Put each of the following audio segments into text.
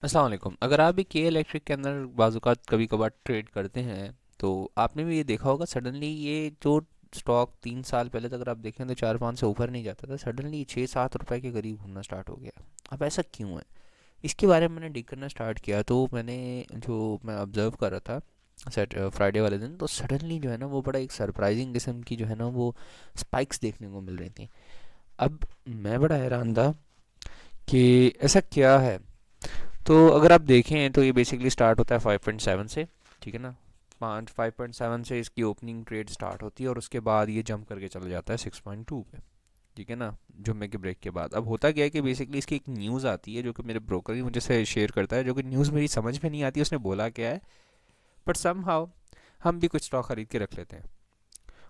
अस्सलाम वालेकुम। अगर आप भी के इलेक्ट्रिक के अंदर बाज़ात कभी कभार ट्रेड करते हैं तो आपने भी ये देखा होगा, सडनली ये जो स्टॉक 3 साल पहले तक अगर आप देखें तो 4-5 से ऊपर नहीं जाता था, सडनली 6-7 रुपए के करीब घूमना स्टार्ट हो गया। अब ऐसा क्यों है? इसके बारे में मैंने डिग करना स्टार्ट किया तो मैंने जो मैं ऑब्ज़र्व कर रहा था सेट फ्राइडे वाले दिन, तो सडनली जो है ना वो बड़ा एक सरप्राइजिंग किस्म की जो है ना वो स्पाइक्स देखने को मिल रही थी। अब मैं बड़ा हैरान था कि ऐसा क्या है। तो अगर आप देखें तो ये बेसिकली स्टार्ट होता है 5.7 से, ठीक है ना। 5.7 से इसकी ओपनिंग ट्रेड स्टार्ट होती है और उसके बाद ये जंप करके चला जाता है 6.2 पे, ठीक है ना। जुम्मे के ब्रेक के बाद अब होता क्या है कि बेसिकली इसकी एक न्यूज़ आती है जो कि मेरे ब्रोकर ही मुझे से शेयर करता है, जो कि न्यूज़ मेरी समझ में नहीं आती उसने बोला क्या है, बट सम हाउ हम भी कुछ स्टॉक खरीद के रख लेते हैं।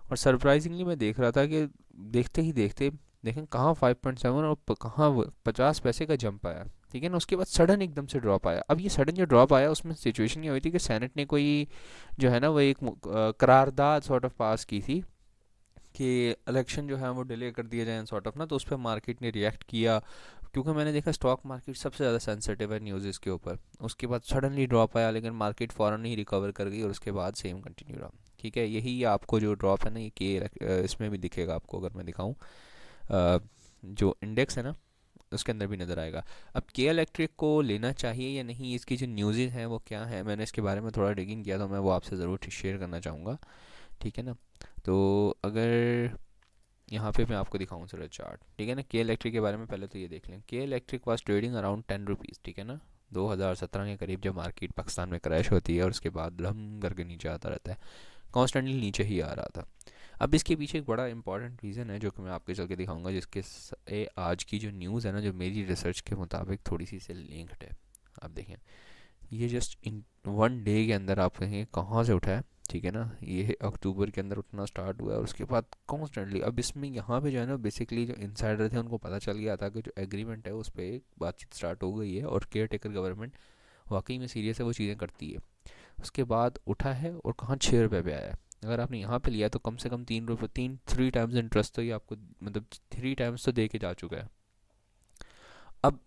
और सरप्राइजिंगली मैं देख रहा था कि देखते ही देखते देखें कहाँ 5.7 और कहाँ 50 पैसे का जंप आया, ठीक है ना। उसके बाद सडन एकदम से ड्रॉप आया। अब ये सडन जो ड्रॉप आया उसमें सिचुएशन ये हुई थी कि सेनेट ने कोई जो है ना वो एक करारदाद सॉर्ट ऑफ पास की थी कि इलेक्शन जो है वो डिले कर दिया जाए सॉर्ट ऑफ ना। तो उस पर मार्केट ने रिएक्ट किया, क्योंकि मैंने देखा स्टॉक मार्केट सबसे ज़्यादा सेंसिटिव है न्यूज़ के ऊपर। उसके बाद सडनली ड्रॉप आया लेकिन मार्केट फ़ौरन ही रिकवर कर गई और उसके बाद सेम कंटिन्यू रहा। ठीक है, यही आपको जो ड्रॉप है ना ये इसमें भी दिखेगा आपको, अगर मैं दिखाऊं जो इंडेक्स है ना उसके अंदर भी नज़र आएगा। अब के इलेक्ट्रिक को लेना चाहिए या नहीं, इसकी जो न्यूज़ हैं वो क्या है, मैंने इसके बारे में थोड़ा डिगिंग किया तो मैं वो आपसे ज़रूर शेयर करना चाहूँगा, ठीक है ना। तो अगर यहाँ पे मैं आपको दिखाऊँ सर चार्ट, ठीक है ना। के इलेक्ट्रिक के बारे में पहले तो ये देख लें, के electric was trading around 10 rupees, ठीक है ना। 2017 के करीब जब मार्केट पाकिस्तान में क्रैश होती है और उसके बाद धम करके नीचे आता रहता है, कॉन्स्टेंटली नीचे ही आ रहा था। अब इसके पीछे एक बड़ा इंपॉर्टेंट रीज़न है जो कि मैं आपके चल के दिखाऊंगा, आज की जो न्यूज़ है ना जो मेरी रिसर्च के मुताबिक थोड़ी सी से लिंक्ड है। आप देखें, ये जस्ट इन 1 डे के अंदर आप कहेंगे कहाँ से उठा है, ठीक है ना। ये अक्टूबर के अंदर उठना स्टार्ट हुआ है और उसके बाद कॉन्स्टेंटली अब इसमें यहाँ पे जो है ना बेसिकली जो इनसाइडर थे उनको पता चल गया था कि जो एग्रीमेंट है उस पर एक बातचीत स्टार्ट हो गई है और केयर टेकर गवर्नमेंट वाकई में सीरियस है, वो चीज़ें करती है। उसके बाद उठा है और कहाँ 6 रुपये पे आया है। अगर आपने यहाँ पे लिया तो कम से कम 3 रुपये, 3 टाइम्स इंटरेस्ट तो ये आपको, मतलब 3 टाइम्स तो दे के जा चुका है। अब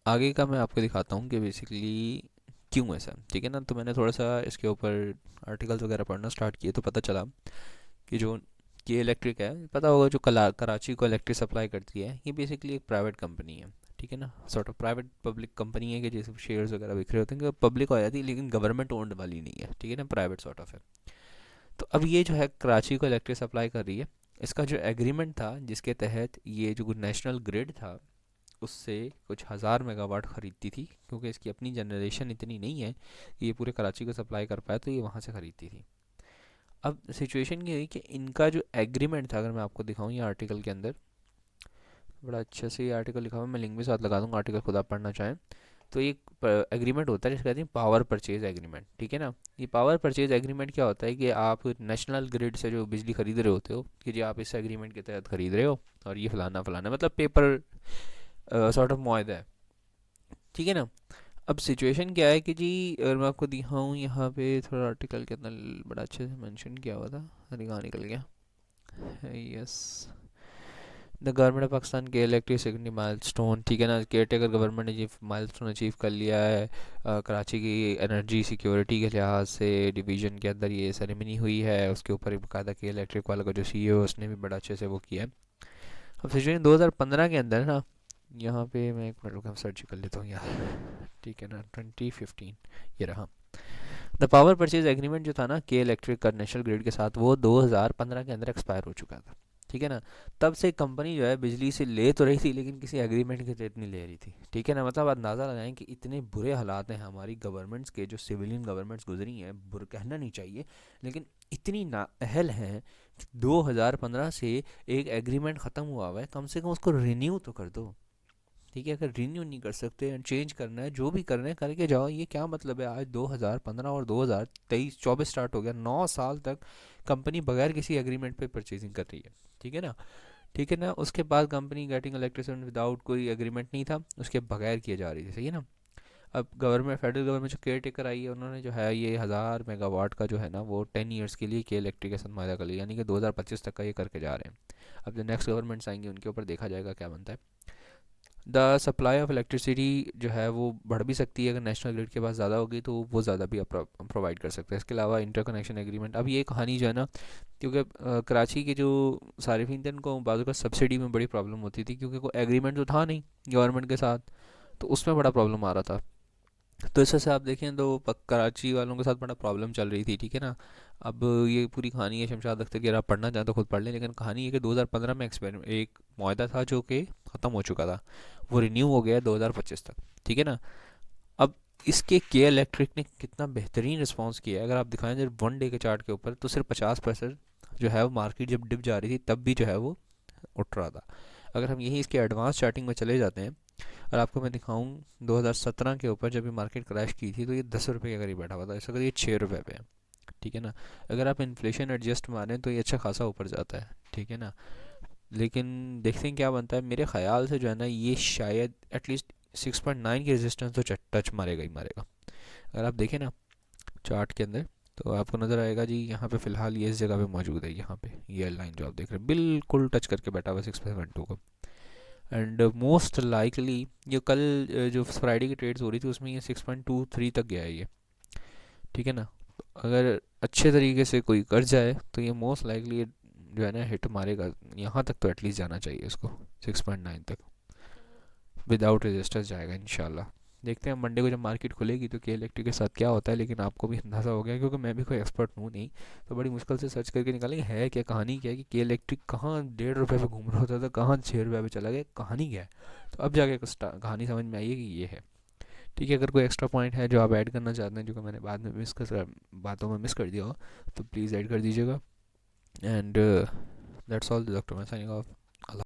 आगे का मैं आपको दिखाता हूँ कि बेसिकली क्यों ऐसा, ठीक है ना। तो मैंने थोड़ा सा इसके ऊपर आर्टिकल्स वगैरह पढ़ना स्टार्ट किए तो पता चला कि जो ये इलेक्ट्रिक है, पता होगा जो कराची को इलेक्ट्रिक सप्लाई करती है, ये बेसिकली एक प्राइवेट कंपनी है, ठीक है ना। Sort of private public company है कि जैसे शेयर्स वगैरह बिक रहे होते हैं कि पब्लिक हो जाती है लेकिन गवर्नमेंट ओन्ड वाली नहीं है, ठीक है ना, प्राइवेट सॉर्ट ऑफ है। तो अब ये जो है कराची को इलेक्ट्रिक सप्लाई कर रही है, इसका जो एग्रीमेंट था जिसके तहत ये जो नेशनल ग्रिड था उससे कुछ हज़ार मेगावाट ख़रीदती थी, क्योंकि इसकी अपनी जनरेशन इतनी नहीं है कि ये पूरे कराची को सप्लाई कर पाए, तो ये वहाँ से ख़रीदती थी। अब सिचुएशन ये हुई कि इनका जो एग्रीमेंट था, अगर मैं आपको दिखाऊं ये आर्टिकल के अंदर, बड़ा अच्छे से ये आर्टिकल लिखा हुआ है, मैं लिंक भी साथ लगा दूंगा आर्टिकल खुद आप पढ़ना चाहें तो। एक एग्रीमेंट होता है जिसको कहते हैं पावर परचेज एग्रीमेंट, ठीक है ना। ये पावर परचेज एग्रीमेंट क्या होता है कि आप नेशनल ग्रिड से जो बिजली खरीद रहे होते हो, कि जी आप इस एग्रीमेंट के तहत खरीद रहे हो और ये फलाना फलाना, मतलब पेपर सॉर्ट ऑफ मुआहदा है, ठीक है ना। अब सिचुएशन क्या है कि जी अगर मैं आपको दिखाऊँ यहाँ पे थोड़ा आर्टिकल के अंदर बड़ा अच्छे से मेंशन किया हुआ था, अरे कहाँ निकल गया, yes. The government of Pakistan के इलेक्ट्रिक सेकेंडरी माइलस्टोन, ठीक है ना। केयर टेकर गवर्नमेंट ने ये माइलस्टोन अचीव कर लिया है। कराची की एनर्जी सिक्योरिटी के लिहाज से डिवीज़न के अंदर ये सेरेमनी हुई है, उसके ऊपर एक बाकायदा के इलेक्ट्रिक वाला का जो सीईओ उसने भी बड़ा अच्छे से वो किया है। अब सिचुएशन 2015 के अंदर ना, यहाँ पे मैं एक मिनट रुका सर्च कर लेता हूँ यार, ठीक है ना। 2015 ये रहा। द पावर परचेज एग्रीमेंट जो था ना के इलेक्ट्रिक का नेशनल ग्रिड के साथ, वो 2015 के अंदर एक्सपायर हो चुका था, ठीक है ना। तब से कंपनी जो है बिजली से ले तो रही थी लेकिन किसी एग्रीमेंट के तहत नहीं ले रही थी, ठीक है ना। मतलब अंदाज़ा लगाएं कि इतने बुरे हालात हैं हमारी गवर्नमेंट्स के, जो सिविलियन गवर्नमेंट्स गुजरी हैं, बुर कहना नहीं चाहिए लेकिन इतनी नाअहल हैं। 2015 से एक एग्रीमेंट ख़त्म हुआ हुआ है, कम से कम उसको रिन्यू तो कर दो, ठीक है। अगर रिन्यू नहीं कर सकते एंड चेंज करना है, जो भी करना है करके जाओ। ये क्या मतलब है, आज 2015 और 2023 24 स्टार्ट हो गया, 9 साल तक कंपनी बगैर किसी एग्रीमेंट पे परचेजिंग कर रही है, ठीक है ना। ठीक है ना, उसके बाद कंपनी गेटिंग इलेक्ट्रिसिटी विदाउट कोई एग्रीमेंट नहीं था, उसके बगैर किए जा रही थी, सही है ना। अब गवर्नमेंट, फेडरल गवर्नमेंट जो केयर टेकर आई है, उन्होंने जो है ये 1000 मेगावाट का जो है ना वो 10 ईयर्स के लिए के इलेक्ट्रिक के साथ माहा कर लिया, यानी कि 2025 तक का ये करके जा रहे हैं। अब जो नेक्स्ट गवर्नमेंट्स आएंगी उनके ऊपर देखा जाएगा क्या बनता है। द सप्लाई ऑफ इलेक्ट्रिसिटी जो है वो बढ़ भी सकती है, अगर नेशनल ग्रिड के पास ज़्यादा होगी तो वो ज़्यादा भी प्रोवाइड कर सकते हैं। इसके अलावा इंटरकनेक्शन एग्रीमेंट, अब ये कहानी जो है ना, क्योंकि कराची के जो सार्फिन थे उनको बाज़ का सब्सिडी में बड़ी प्रॉब्लम होती थी, क्योंकि कोई एग्रीमेंट तो था नहीं गवर्नमेंट के साथ, तो उसमें बड़ा प्रॉब्लम आ रहा था। तो इस वजह से आप देखें तो कराची वालों के साथ बड़ा प्रॉब्लम चल रही थी, ठीक है ना। अब ये पूरी कहानी है शमशाद अख्तर की, अगर आप पढ़ना चाहें तो खुद पढ़ लें, लेकिन कहानी है कि 2015 में एक्सपेरिमेंट एक मुआहदा था जो कि ख़त्म हो चुका था, वो रिन्यू हो गया 2025 तक, ठीक है ना। अब इसके के इलेक्ट्रिक ने कितना बेहतरीन रिस्पांस किया है, अगर आप दिखाएं जब 1 डे के चार्ट के ऊपर, तो सिर्फ 50% जो है वो मार्केट जब डिप जा रही थी तब भी जो है वो उठ रहा था। अगर हम यही इसके एडवांस चार्टिंग में चले जाते हैं और आपको मैं दिखाऊं 2017 के ऊपर जब ये मार्केट क्रैश की थी, तो ये 10 रुपये के करीब बैठा हुआ था, इस वक्त ये 6 रुपये पे है, ठीक है ना। अगर आप इन्फ्लेशन एडजस्ट मारें तो ये अच्छा खासा ऊपर जाता है, ठीक है ना। लेकिन देखते हैं क्या बनता है, मेरे ख्याल से जो है ना ये शायद एटलीस्ट 6.9 की रेजिस्टेंस तो टच मारेगा ही मारेगा। अगर आप देखें ना चार्ट के अंदर, तो आपको नज़र आएगा जी यहाँ पे फ़िलहाल ये इस जगह पे मौजूद है, यहाँ पे ये लाइन जो आप देख रहे हैं बिल्कुल टच करके बैठा हुआ है 6.12 को। एंड मोस्ट लाइकली ये कल जो फ्राइडे की ट्रेड्स हो रही थी उसमें ये 6.23 तक गया है ये, ठीक है ना। अगर अच्छे तरीके से कोई कर जाए तो ये मोस्ट लाइकली जो है ना हिट मारेगा, यहाँ तक तो एटलीस्ट जाना चाहिए इसको, 6.9 तक विदाउट रेजिस्टेंस जाएगा इंशाल्लाह। देखते हैं मंडे को जब मार्केट खुलेगी तो के इलेक्ट्रिक के साथ क्या होता है, लेकिन आपको भी अंदाज़ा हो गया, क्योंकि मैं भी कोई एक्सपर्ट हूँ नहीं, तो बड़ी मुश्किल से सर्च करके निकालेंगे है क्या, कहानी क्या है कि के इलेक्ट्रिक कहाँ 1.5 रुपये पे घूम रहा होता था, कहाँ 6 रुपये पे चला गया, कहानी क्या है। तो अब जाके कहानी समझ में आई है कि ये है, ठीक है। अगर कोई एक्स्ट्रा पॉइंट है जो आप ऐड करना चाहते हैं, जो कि मैंने बाद में बातों में मिस कर दिया हो, तो प्लीज़ ऐड कर दीजिएगा। एंड दैट्स ऑल, डॉक्टर मैं साइनिंग ऑफ।